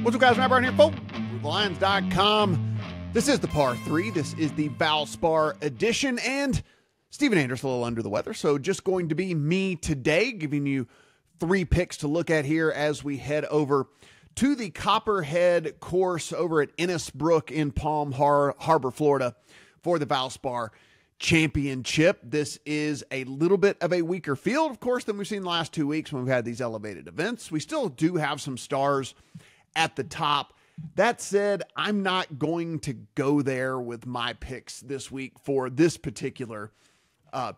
What's up, guys? Matt Brown here, folks. Lions.com. This is the par 3. This is the Valspar edition, and Steven Andress a little under the weather, so just going to be me today, giving you 3 picks to look at here as we head over to the Copperhead course over at Innisbrook in Palm Harbor, Florida, for the Valspar Championship. This is a little bit of a weaker field, of course, than we've seen the last 2 weeks when we've had these elevated events. We still do have some stars at the top. That said, I'm not going to go there with my picks this week for this particular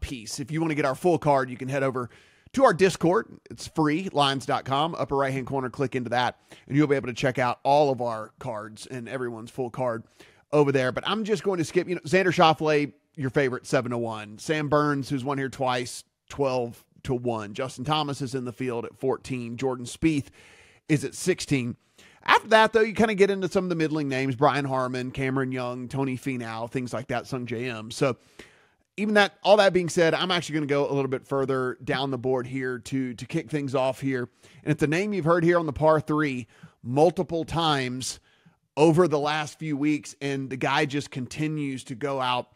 piece. If you want to get our full card, you can head over to our Discord. It's free, Lions.com. Upper right-hand corner, click into that, and you'll be able to check out all of our cards and everyone's full card over there. But I'm just going to skip, Xander Schauffele, your favorite, 7-1. Sam Burns, who's won here twice, 12-1. Justin Thomas is in the field at 14. Jordan Spieth is at 16. After that, though, you kind of get into some of the middling names: Brian Harmon, Cameron Young, Tony Finau, things like that, Sung JM. So even that, all that being said, I'm actually going to go a little bit further down the board here to kick things off here. And it's a name you've heard here on the par 3 multiple times over the last few weeks, and the guy just continues to go out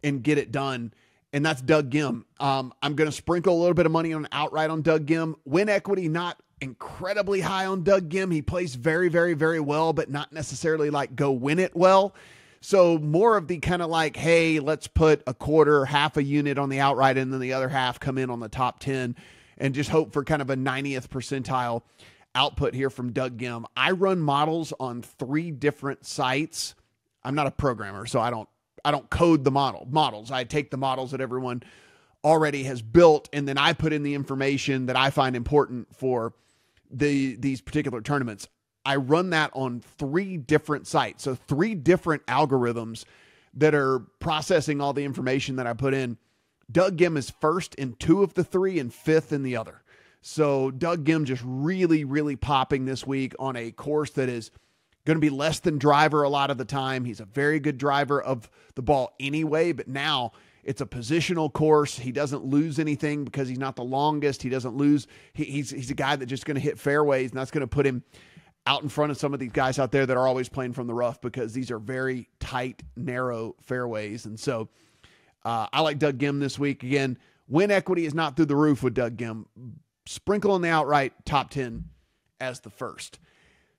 and get it done, and that's Doug Ghim. I'm going to sprinkle a little bit of money on outright on Doug Ghim. Win equity, not incredibly high on Doug Ghim. He plays very, very, very well, but not necessarily like go win it well. So more of the kind of like, hey, let's put a quarter, half a unit on the outright, and then the other half come in on the top 10 and just hope for kind of a 90th percentile output here from Doug Ghim. I run models on 3 different sites. I'm not a programmer, so I don't code the models. I take the models that everyone already has built, and then I put in the information that I find important for these particular tournaments. I run that on 3 different sites. So 3 different algorithms that are processing all the information that I put in. Doug Ghim is first in 2 of the 3 and 5th in the other. So Doug Ghim just really, really popping this week on a course that is going to be less than driver a lot of the time. He's a very good driver of the ball anyway, but now it's a positional course. He doesn't lose anything because he's not the longest. He doesn't lose. He's a guy that's just going to hit fairways, and that's going to put him out in front of some of these guys out there that are always playing from the rough, because these are very tight, narrow fairways. And so I like Doug Ghim this week. Again, win equity is not through the roof with Doug Ghim. Sprinkle on the outright, top 10 as the first.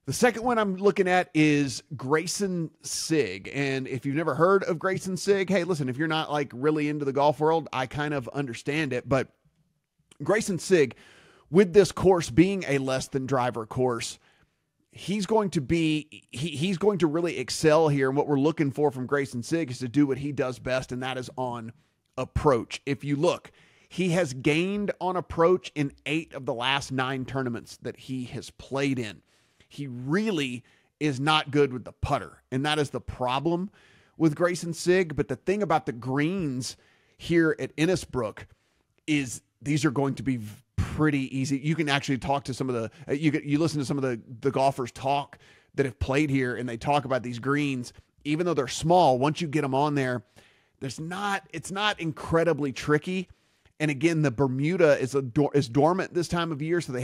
The second one I'm looking at is Grayson Sigg. And if you've never heard of Grayson Sigg, hey, listen, if you're not like really into the golf world, I kind of understand it. But Grayson Sigg, with this course being a less than driver course, he's going to really excel here. And what we're looking for from Grayson Sigg is to do what he does best, and that is on approach. If you look, he has gained on approach in 8 of the last 9 tournaments that he has played in. He really is not good with the putter, and that is the problem with Grayson Sigg. But the thing about the greens here at Innisbrook is these are going to be pretty easy. You can actually talk to some of the, you listen to some of the golfers talk that have played here, and they talk about these greens. Even though they're small, once you get them on there, it's not incredibly tricky. And again, the Bermuda is dormant this time of year, so they've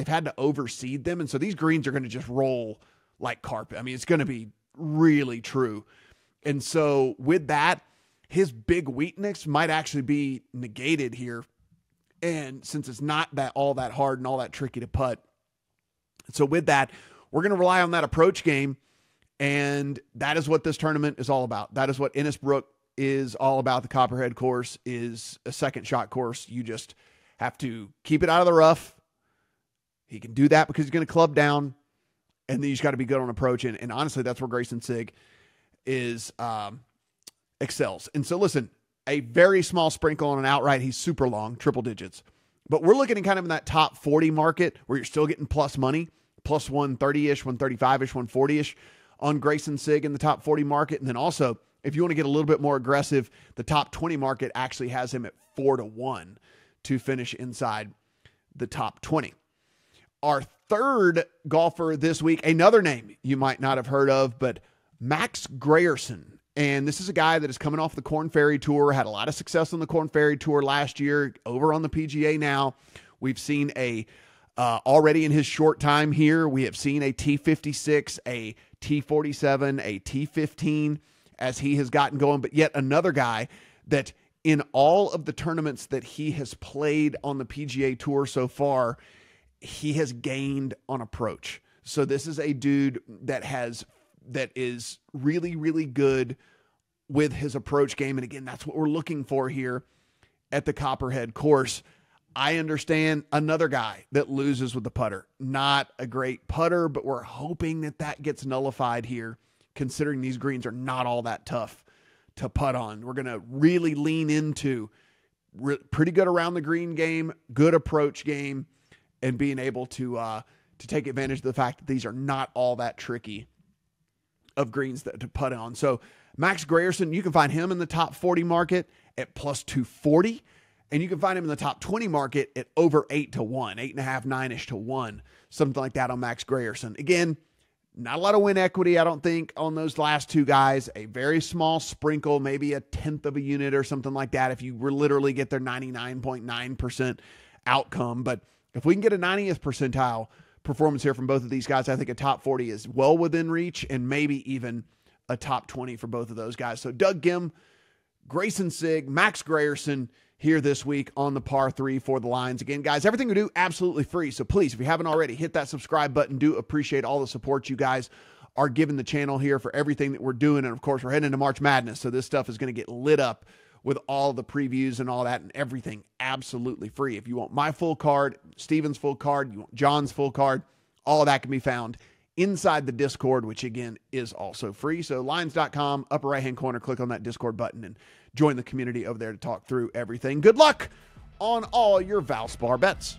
had to overseed them, and so these greens are going to just roll like carpet. I mean, it's going to be really true. And so with that, his big weakness might actually be negated here, and since it's not all that hard and all that tricky to putt. So with that, we're going to rely on that approach game, and that is what this tournament is all about. That is what Innisbrook is all about. The Copperhead course is a second shot course. You just have to keep it out of the rough. He can do that because he's going to club down, and then you just got to be good on approach. And honestly, that's where Grayson Sigg is excels. And so listen, a very small sprinkle on an outright. He's super long, triple digits, but we're looking at kind of in that top 40 market where you're still getting plus money, plus 130-ish, 135-ish, 140-ish on Grayson Sigg in the top 40 market. And then also, if you want to get a little bit more aggressive, the top 20 market actually has him at 4-1 to finish inside the top 20. Our third golfer this week, another name you might not have heard of, but Max Grierson. And this is a guy that is coming off the Korn Ferry Tour, had a lot of success on the Korn Ferry Tour last year, over on the PGA now. We've seen a Already in his short time here, we have seen a T56, a T47, a T15 as he has gotten going, but yet another guy that in all of the tournaments that he has played on the PGA Tour so far, he has gained on approach. So this is a dude that is really, really good with his approach game. And again, that's what we're looking for here at the Copperhead course. I understand another guy that loses with the putter. Not a great putter, but we're hoping that gets nullified here, considering these greens are not all that tough to putt on. We're going to really lean into pretty good around the green game, good approach game, and being able to take advantage of the fact that these are not all that tricky of greens to putt on. So Max Grierson, you can find him in the top 40 market at plus 240. And you can find him in the top 20 market at over 8 to 1, 8.5, 9-ish to 1, something like that on Max Grierson. Again, not a lot of win equity, I don't think, on those last two guys. A very small sprinkle, maybe a tenth of a unit or something like that if you literally get their 99.9% outcome. But if we can get a 90th percentile performance here from both of these guys, I think a top 40 is well within reach and maybe even a top 20 for both of those guys. So Doug Gim, Grayson Sigg, Max Grierson, here this week on the par 3 for the lines. Again, guys, everything we do absolutely free. So please, if you haven't already, hit that subscribe button. Do appreciate all the support you guys are giving the channel here for everything that we're doing. And of course, we're heading into March Madness. So this stuff is going to get lit up with all the previews and all that and everything absolutely free. If you want my full card, Steven's full card, you want John's full card, all of that can be found inside the Discord, which again is also free. So lines.com, upper right-hand corner, click on that Discord button and join the community over there to talk through everything. Good luck on all your Valspar bets.